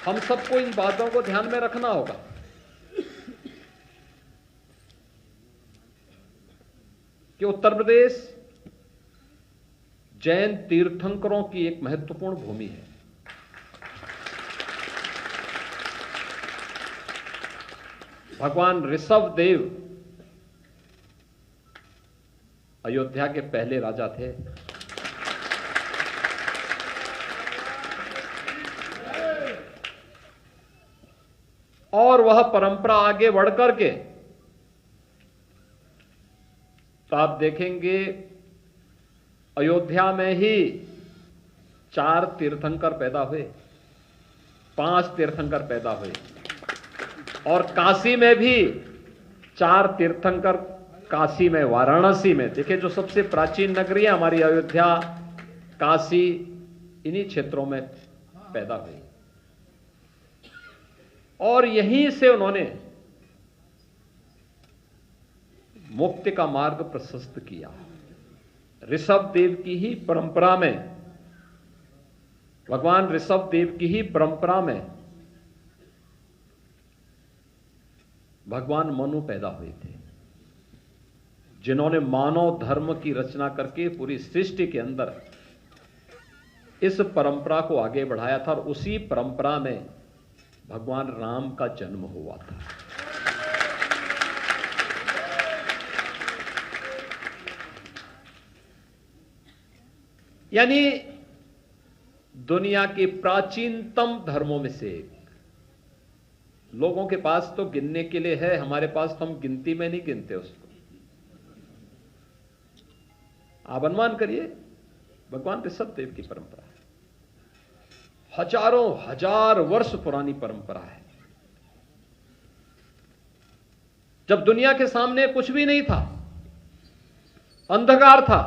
हम सबको इन बातों को ध्यान में रखना होगा कि उत्तर प्रदेश जैन तीर्थंकरों की एक महत्वपूर्ण भूमि है। भगवान ऋषभ देव अयोध्या के पहले राजा थे। और वह परंपरा आगे बढ़कर के तो आप देखेंगे अयोध्या में ही 4 तीर्थंकर पैदा हुए, 5 तीर्थंकर पैदा हुए, और काशी में भी 4 तीर्थंकर, काशी में, वाराणसी में। देखिए, जो सबसे प्राचीन नगरी है हमारी अयोध्या, काशी, इन्हीं क्षेत्रों में पैदा हुई और यहीं से उन्होंने मुक्ति का मार्ग प्रशस्त किया। ऋषभ देव की ही परंपरा में, भगवान ऋषभ देव की ही परंपरा में भगवान मनु पैदा हुए थे, जिन्होंने मानव धर्म की रचना करके पूरी सृष्टि के अंदर इस परंपरा को आगे बढ़ाया था। और उसी परंपरा में भगवान राम का जन्म हुआ था। यानी दुनिया के प्राचीनतम धर्मों में से एक। लोगों के पास तो गिनने के लिए है, हमारे पास तो हम गिनती में नहीं गिनते उसको। आप अनुमान करिए, भगवान ऋषभ देव की परंपरा है, हजारों हजार वर्ष पुरानी परंपरा है। जब दुनिया के सामने कुछ भी नहीं था, अंधकार था,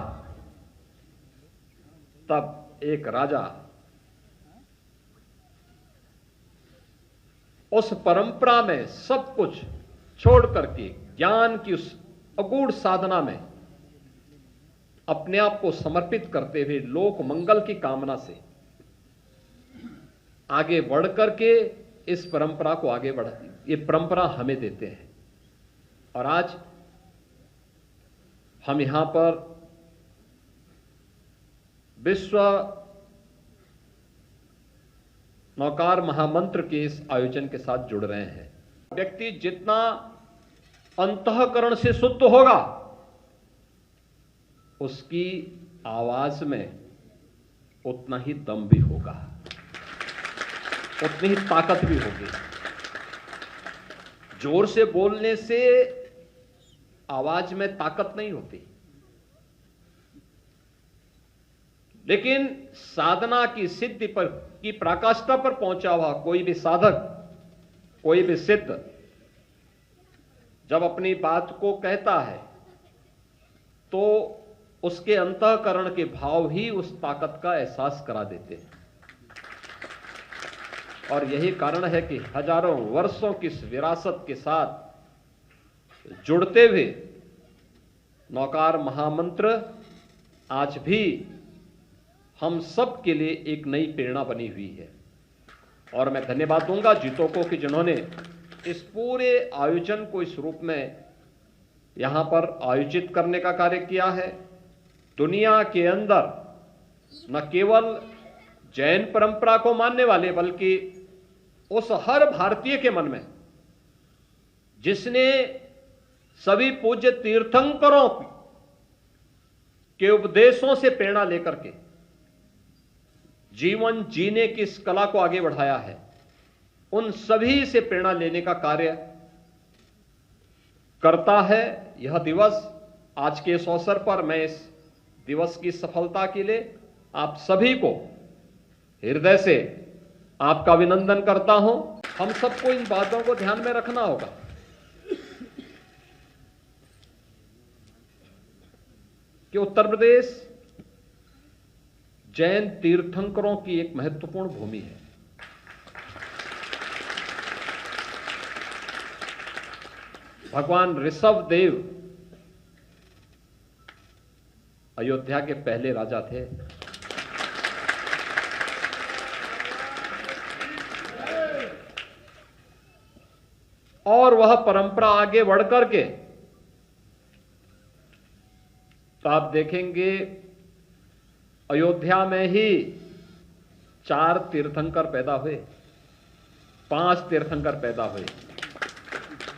तब एक राजा उस परंपरा में सब कुछ छोड़ करके ज्ञान की उस अगूढ़ साधना में अपने आप को समर्पित करते हुए लोक मंगल की कामना से आगे बढ़ करके इस परंपरा को आगे बढ़ा, ये परंपरा हमें देते हैं। और आज हम यहां पर विश्व नौकार महामंत्र के इस आयोजन के साथ जुड़ रहे हैं। व्यक्ति जितना अंतःकरण से शुद्ध होगा, उसकी आवाज में उतना ही दम भी होगा, उतनी ही ताकत भी होगी। जोर से बोलने से आवाज में ताकत नहीं होती, लेकिन साधना की सिद्धि पर, की पराकाष्ठा पर पहुंचा हुआ कोई भी साधक, कोई भी सिद्ध जब अपनी बात को कहता है तो उसके अंतःकरण के भाव ही उस ताकत का एहसास करा देते हैं। और यही कारण है कि हजारों वर्षों की इस विरासत के साथ जुड़ते हुए नौकार महामंत्र आज भी हम सब के लिए एक नई प्रेरणा बनी हुई है। और मैं धन्यवाद दूंगा जीतों को कि जिन्होंने इस पूरे आयोजन को इस रूप में यहां पर आयोजित करने का कार्य किया है। दुनिया के अंदर न केवल जैन परंपरा को मानने वाले, बल्कि उस हर भारतीय के मन में जिसने सभी पूज्य तीर्थंकरों के उपदेशों से प्रेरणा लेकर के जीवन जीने की इस कला को आगे बढ़ाया है, उन सभी से प्रेरणा लेने का कार्य करता है यह दिवस। आज के इस अवसर पर मैं इस दिवस की सफलता के लिए आप सभी को हृदय से आपका अभिनंदन करता हूं। हम सबको इन बातों को ध्यान में रखना होगा कि उत्तर प्रदेश जैन तीर्थंकरों की एक महत्वपूर्ण भूमि है। भगवान ऋषभ देव अयोध्या के पहले राजा थे। और वह परंपरा आगे बढ़ करके, तो आप देखेंगे अयोध्या में ही 4 तीर्थंकर पैदा हुए, 5 तीर्थंकर पैदा हुए,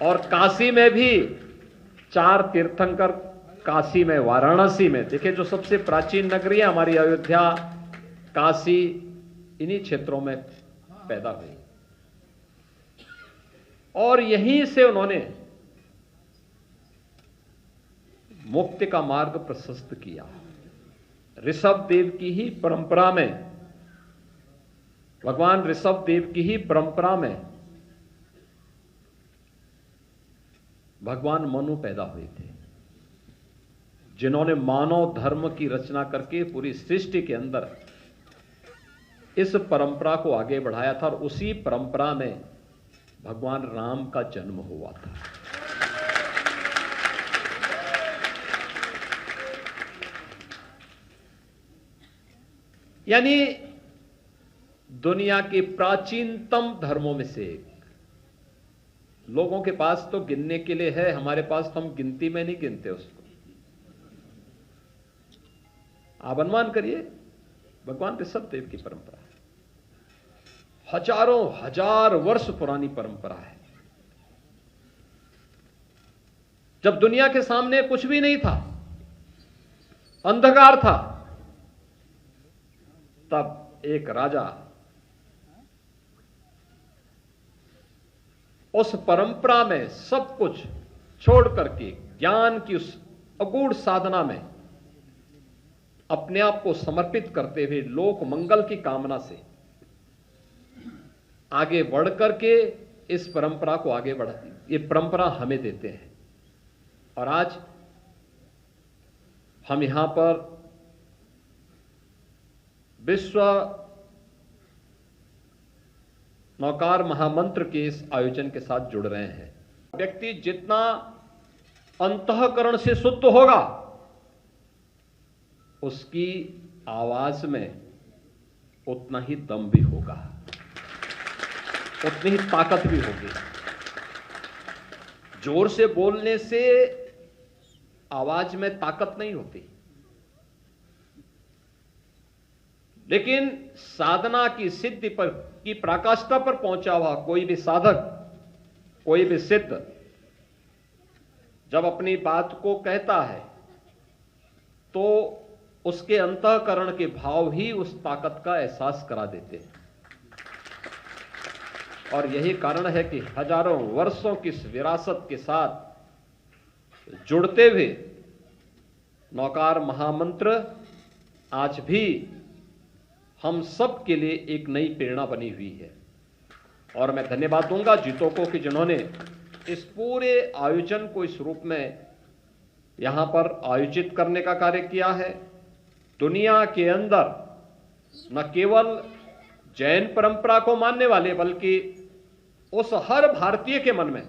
और काशी में भी 4 तीर्थंकर, काशी में, वाराणसी में। देखिए, जो सबसे प्राचीन नगरी है हमारी अयोध्या, काशी, इन्हीं क्षेत्रों में पैदा हुई, और यहीं से उन्होंने मुक्ति का मार्ग प्रशस्त किया। ऋषभ देव की ही परंपरा में, भगवान ऋषभ देव की ही परंपरा में भगवान मनु पैदा हुए थे, जिन्होंने मानव धर्म की रचना करके पूरी सृष्टि के अंदर इस परंपरा को आगे बढ़ाया था, और उसी परंपरा में भगवान राम का जन्म हुआ था। यानी दुनिया के प्राचीनतम धर्मों में से एक। लोगों के पास तो गिनने के लिए है, हमारे पास तो हम गिनती में नहीं गिनते उसको। आप अनुमान करिए, भगवान ऋषभ देव की परंपरा है, हजारों हजार वर्ष पुरानी परंपरा है। जब दुनिया के सामने कुछ भी नहीं था, अंधकार था, तब एक राजा उस परंपरा में सब कुछ छोड़ करके ज्ञान की उस अगूढ़ साधना में अपने आप को समर्पित करते हुए लोक मंगल की कामना से आगे बढ़ करके इस परंपरा को आगे बढ़ा, ये परंपरा हमें देते हैं। और आज हम यहां पर विश्व नौकार महामंत्र के इस आयोजन के साथ जुड़ रहे हैं। व्यक्ति जितना अंतःकरण से शुद्ध होगा, उसकी आवाज में उतना ही दम भी होगा, उतनी ही ताकत भी होगी। जोर से बोलने से आवाज में ताकत नहीं होती, लेकिन साधना की सिद्धि पर, की पराकाष्ठा पर पहुंचा हुआ कोई भी साधक, कोई भी सिद्ध जब अपनी बात को कहता है, तो उसके अंतःकरण के भाव ही उस ताकत का एहसास करा देते हैं। और यही कारण है कि हजारों वर्षों की इस विरासत के साथ जुड़ते हुए नौकार महामंत्र आज भी हम सब के लिए एक नई प्रेरणा बनी हुई है। और मैं धन्यवाद दूंगा जीतों को कि जिन्होंने इस पूरे आयोजन को इस रूप में यहां पर आयोजित करने का कार्य किया है। दुनिया के अंदर न केवल जैन परंपरा को मानने वाले, बल्कि उस हर भारतीय के मन में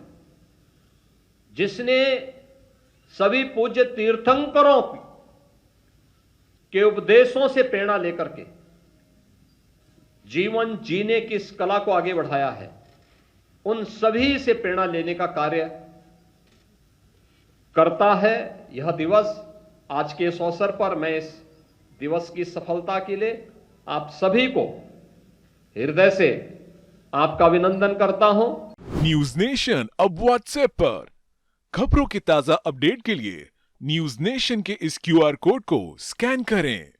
जिसने सभी पूज्य तीर्थंकरों के उपदेशों से प्रेरणा लेकर के जीवन जीने की इस कला को आगे बढ़ाया है, उन सभी से प्रेरणा लेने का कार्य करता है यह दिवस। आज के इस अवसर पर मैं इस दिवस की सफलता के लिए आप सभी को हृदय से आपका अभिनंदन करता हूं। न्यूज नेशन अब व्हाट्सएप पर खबरों के ताजा अपडेट के लिए न्यूज नेशन के इस QR कोड को स्कैन करें।